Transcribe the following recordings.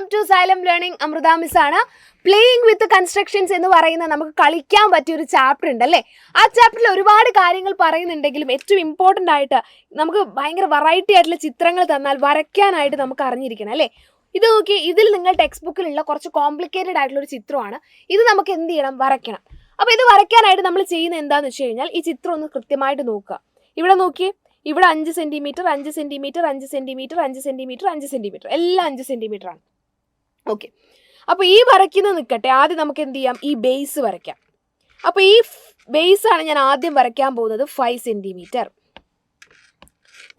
Welcome to Xylem learning. Amrutha miss ആണ്. Playing with constructions എന്ന് പറയുന്ന നമുക്ക് കളിക്കാൻ പറ്റിയ ഒരു ചാപ്റ്റർ ഉണ്ടല്ലേ. ആ ചാപ്റ്ററിൽ ഒരുപാട് കാര്യങ്ങൾ പറയുന്നുണ്ടെങ്കിലും ഏറ്റവും ഇമ്പോർട്ടൻ്റ് ആയിട്ട് നമുക്ക് ഭയങ്കര വെറൈറ്റി ആയിട്ടുള്ള ചിത്രങ്ങൾ തന്നാൽ വരയ്ക്കാനായിട്ട് നമുക്ക് അറിഞ്ഞിരിക്കണം അല്ലേ. ഇത് നോക്കി, ഇതിൽ നിങ്ങൾ ടെക്സ്റ്റ് ബുക്കിലുള്ള കുറച്ച് കോംപ്ലിക്കേറ്റഡ് ആയിട്ടുള്ള ഒരു ചിത്രമാണ്. ഇത് നമുക്ക് എന്ത് ചെയ്യണം, വരയ്ക്കണം. അപ്പോൾ ഇത് വരയ്ക്കാനായിട്ട് നമ്മൾ ചെയ്യുന്നത് എന്താണെന്ന് വെച്ച് കഴിഞ്ഞാൽ ഈ ചിത്രം ഒന്ന് കൃത്യമായിട്ട് നോക്കുക. ഇവിടെ നോക്കി, ഇവിടെ 5 centimetre 5 centimetre 5 centimetre 5 centimetre 5 centimetre എല്ലാം 5 സെൻറ്റിമീറ്റർ ആണ്. ഓക്കെ, അപ്പോൾ ഈ വരയ്ക്കുന്നത് നിൽക്കട്ടെ. ആദ്യം നമുക്ക് എന്ത് ചെയ്യാം, ഈ ബേസ് വരയ്ക്കാം. അപ്പോൾ ഈ ബേസാണ് ഞാൻ ആദ്യം വരയ്ക്കാൻ പോകുന്നത്. 5 സെൻറ്റിമീറ്റർ.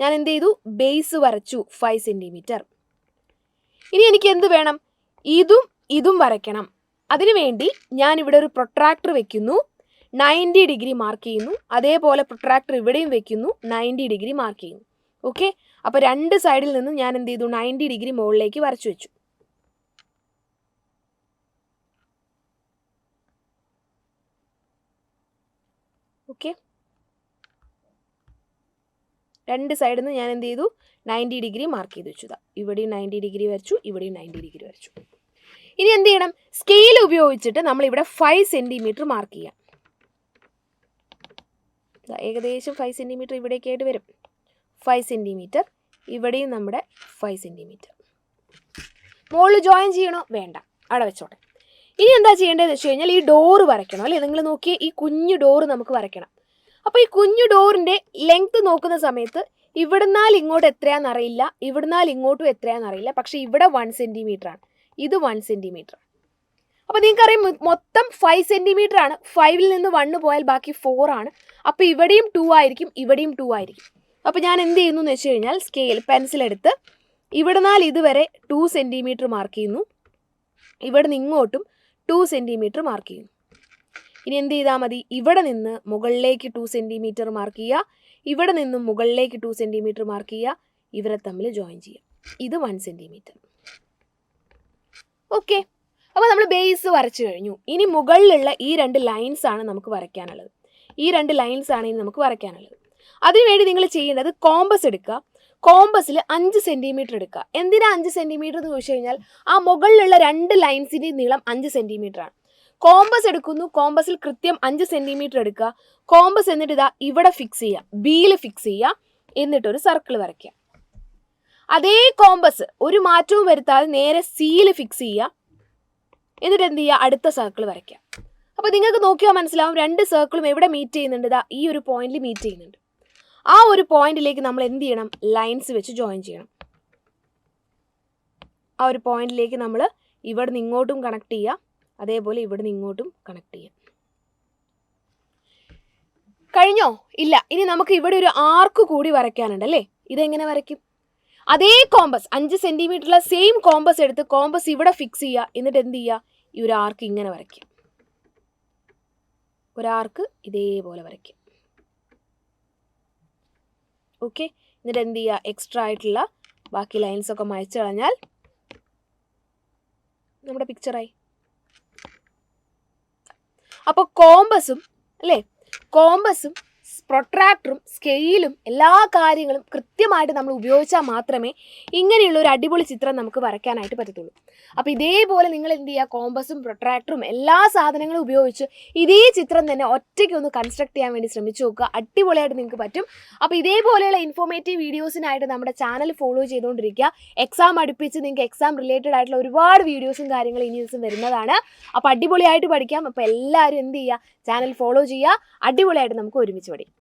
ഞാൻ എന്ത് ചെയ്തു, ബേസ് വരച്ചു 5 സെൻറ്റിമീറ്റർ. ഇനി എനിക്ക് എന്ത് വേണം, ഇതും വരയ്ക്കണം. അതിനുവേണ്ടി ഞാനിവിടെ ഒരു പ്രൊട്രാക്ടർ വെക്കുന്നു, 90 ഡിഗ്രി മാർക്ക് ചെയ്യുന്നു. അതേപോലെ പ്രൊട്രാക്ടർ ഇവിടെയും വെക്കുന്നു, 90 ഡിഗ്രി മാർക്ക് ചെയ്യുന്നു. ഓക്കെ, അപ്പോൾ രണ്ട് സൈഡിൽ നിന്നും ഞാൻ എന്ത് ചെയ്തു, 90 ഡിഗ്രി മുകളിലേക്ക് വരച്ചു വെച്ചു. ഓക്കെ, രണ്ട് സൈഡിൽ നിന്ന് ഞാൻ എന്ത് ചെയ്തു, 90 ഡിഗ്രി മാർക്ക് ചെയ്ത് വെച്ചു. ഇവിടെയും 90 ഡിഗ്രി വരച്ചു, ഇവിടെയും 90 ഡിഗ്രി വരച്ചു. ഇനി എന്ത് ചെയ്യണം, സ്കെയിൽ ഉപയോഗിച്ചിട്ട് നമ്മളിവിടെ 5 സെൻറ്റിമീറ്റർ മാർക്ക് ചെയ്യാം. ഏകദേശം 5 സെൻറ്റിമീറ്റർ ഇവിടേക്കായിട്ട് വരും. 5 സെൻറ്റിമീറ്റർ ഇവിടെയും നമ്മുടെ 5 സെൻറ്റിമീറ്റർ. മുകളിൽ ജോയിൻ ചെയ്യണോ, വേണ്ട, അവിടെ വെച്ചോട്ടെ. ഇനി എന്താ ചെയ്യേണ്ടതെന്ന് വെച്ച് കഴിഞ്ഞാൽ ഈ ഡോറ് വരയ്ക്കണം അല്ലേ. നിങ്ങൾ നോക്കിയേ, ഈ കുഞ്ഞു ഡോറ് നമുക്ക് വരയ്ക്കണം. അപ്പോൾ ഈ കുഞ്ഞു ഡോറിൻ്റെ ലെങ്ത്ത് നോക്കുന്ന സമയത്ത് ഇവിടുന്നാൽ ഇങ്ങോട്ട് എത്രയാണെന്ന് അറിയില്ല, ഇവിടുന്നാൽ ഇങ്ങോട്ടും എത്രയാണെന്ന് അറിയില്ല. പക്ഷേ ഇവിടെ 1 സെൻറ്റിമീറ്റർ ആണ്, ഇത് 1 സെൻറ്റിമീറ്റർ. അപ്പോൾ നിങ്ങൾക്കറിയാം മൊത്തം 5 സെൻറ്റിമീറ്റർ ആണ്. 5ൽ നിന്ന് 1 പോയാൽ ബാക്കി 4 ആണ്. അപ്പോൾ ഇവിടെയും 2 ആയിരിക്കും, ഇവിടെയും 2 ആയിരിക്കും. അപ്പോൾ ഞാൻ എന്ത് ചെയ്യുന്നു എന്ന് വെച്ച് കഴിഞ്ഞാൽ സ്കെയിൽ പെൻസിലെടുത്ത് ഇവിടുന്നാൽ ഇതുവരെ 2 സെൻറ്റിമീറ്റർ മാർക്ക് ചെയ്യുന്നു, ഇവിടെ നിന്ന് ഇങ്ങോട്ടും 2 സെൻറ്റിമീറ്റർ മാർക്ക് ചെയ്യുന്നു. ഇനി എന്ത് ചെയ്താൽ മതി, ഇവിടെ നിന്ന് മുകളിലേക്ക് 2 സെൻറ്റിമീറ്റർ മാർക്ക് ചെയ്യുക, ഇവിടെ നിന്നും മുകളിലേക്ക് 2 സെൻറ്റിമീറ്റർ മാർക്ക് ചെയ്യുക, ഇവരെ തമ്മിൽ ജോയിൻ ചെയ്യുക. ഇത് 1 സെൻറ്റിമീറ്റർ. ഓക്കെ, അപ്പോൾ നമ്മൾ ബേസ് വരച്ചു കഴിഞ്ഞു. ഇനി മുകളിലുള്ള ഈ 2 ലൈൻസ് ആണ് നമുക്ക് വരയ്ക്കാനുള്ളത്. ഈ 2 ലൈൻസ് ആണ് ഇനി നമുക്ക് വരയ്ക്കാനുള്ളത്. അതിനുവേണ്ടി നിങ്ങൾ ചെയ്യേണ്ടത് കോമ്പസ് എടുക്കുക. കോമ്പസിൽ 5 സെൻറ്റിമീറ്റർ എടുക്കുക. എന്തിനാ 5 സെൻറ്റിമീറ്റർ എന്ന് ചോദിച്ചു കഴിഞ്ഞാൽ ആ മുകളിലുള്ള 2 ലൈൻസിൻ്റെ നീളം 5 സെൻറ്റിമീറ്റർ ആണ്. കോമ്പസ് എടുക്കുന്നു, കോമ്പസിൽ കൃത്യം 5 സെൻറ്റിമീറ്റർ എടുക്കുക. കോമ്പസ് എന്നിട്ട് ഇതാ ഇവിടെ ഫിക്സ് ചെയ്യുക, ബിയിൽ ഫിക്സ് ചെയ്യുക, എന്നിട്ടൊരു സർക്കിൾ വരയ്ക്കുക. അതേ കോമ്പസ് ഒരു മാറ്റവും വരുത്താതെ നേരെ സിയിൽ ഫിക്സ് ചെയ്യുക. എന്നിട്ട് എന്ത് ചെയ്യുക, അടുത്ത സർക്കിൾ വരയ്ക്കുക. അപ്പോൾ നിങ്ങൾക്ക് നോക്കിയാൽ മനസ്സിലാവും 2 സർക്കിളും എവിടെ മീറ്റ് ചെയ്യുന്നുണ്ട്, ഇതാ ഈ ഒരു പോയിന്റിൽ മീറ്റ് ചെയ്യുന്നുണ്ട്. ആ ഒരു പോയിന്റിലേക്ക് നമ്മൾ എന്ത് ചെയ്യണം, ലൈൻസ് വെച്ച് ജോയിൻ ചെയ്യണം. ആ ഒരു പോയിന്റിലേക്ക് നമ്മൾ ഇവിടെ നിന്ന് ഇങ്ങോട്ടും കണക്ട് ചെയ്യുക, അതേപോലെ ഇവിടെ നിന്ന് ഇങ്ങോട്ടും കണക്ട് ചെയ്യാം. കഴിഞ്ഞോ? ഇല്ല, ഇനി നമുക്ക് ഇവിടെ ഒരു ആർക്ക് കൂടി വരയ്ക്കാനുണ്ട് അല്ലേ. ഇതെങ്ങനെ വരയ്ക്കും, അതേ കോമ്പസ് 5 സെൻറ്റിമീറ്ററുള്ള സെയിം കോമ്പസ് എടുത്ത് കോമ്പസ് ഇവിടെ ഫിക്സ് ചെയ്യുക. എന്നിട്ട് എന്ത് ചെയ്യുക, ഈ ഒരു ആർക്ക് ഇങ്ങനെ വരയ്ക്കുക. ഒരാർക്ക് ഇതേപോലെ വരയ്ക്കുക. ഓക്കെ, എന്നിട്ട് എന്ത് ചെയ്യുക, എക്സ്ട്രാ ആയിട്ടുള്ള ബാക്കി ലൈൻസൊക്കെ മായ്ച്ചു കളഞ്ഞാൽ നമ്മുടെ പിക്ചറായി. അപ്പോൾ കോമ്പസും അല്ലേ, കോമ്പസും പ്രൊട്രാക്ടറും സ്കെയിലും എല്ലാ കാര്യങ്ങളും കൃത്യമായിട്ട് നമ്മൾ ഉപയോഗിച്ചാൽ മാത്രമേ ഇങ്ങനെയുള്ള ഒരു അടിപൊളി ചിത്രം നമുക്ക് വരയ്ക്കാനായിട്ട് പറ്റത്തുള്ളൂ. അപ്പോൾ ഇതേപോലെ നിങ്ങൾ എന്ത് ചെയ്യുക, കോമ്പസും പ്രൊട്രാക്ടറും എല്ലാ സാധനങ്ങളും ഉപയോഗിച്ച് ഇതേ ചിത്രം തന്നെ ഒറ്റയ്ക്ക് ഒന്ന് കൺസ്ട്രക്ട് ചെയ്യാൻ വേണ്ടി ശ്രമിച്ചു നോക്കുക. അടിപൊളിയായിട്ട് നിങ്ങൾക്ക് പറ്റും. അപ്പോൾ ഇതേപോലെയുള്ള ഇൻഫോർമേറ്റീവ് വീഡിയോസിനായിട്ട് നമ്മുടെ ചാനൽ ഫോളോ ചെയ്തുകൊണ്ടിരിക്കുക. എക്സാം അടുപ്പിച്ച് നിങ്ങൾക്ക് എക്സാം റിലേറ്റഡ് ആയിട്ടുള്ള ഒരുപാട് വീഡിയോസും കാര്യങ്ങളും ഇനി ദിവസം വരുന്നതാണ്. അപ്പോൾ അടിപൊളിയായിട്ട് പഠിക്കാം. അപ്പോൾ എല്ലാവരും എന്ത് ചെയ്യുക, ചാനൽ ഫോളോ ചെയ്യുക. അടിപൊളിയായിട്ട് നമുക്ക് ഒരുമിച്ച് പഠിക്കാം.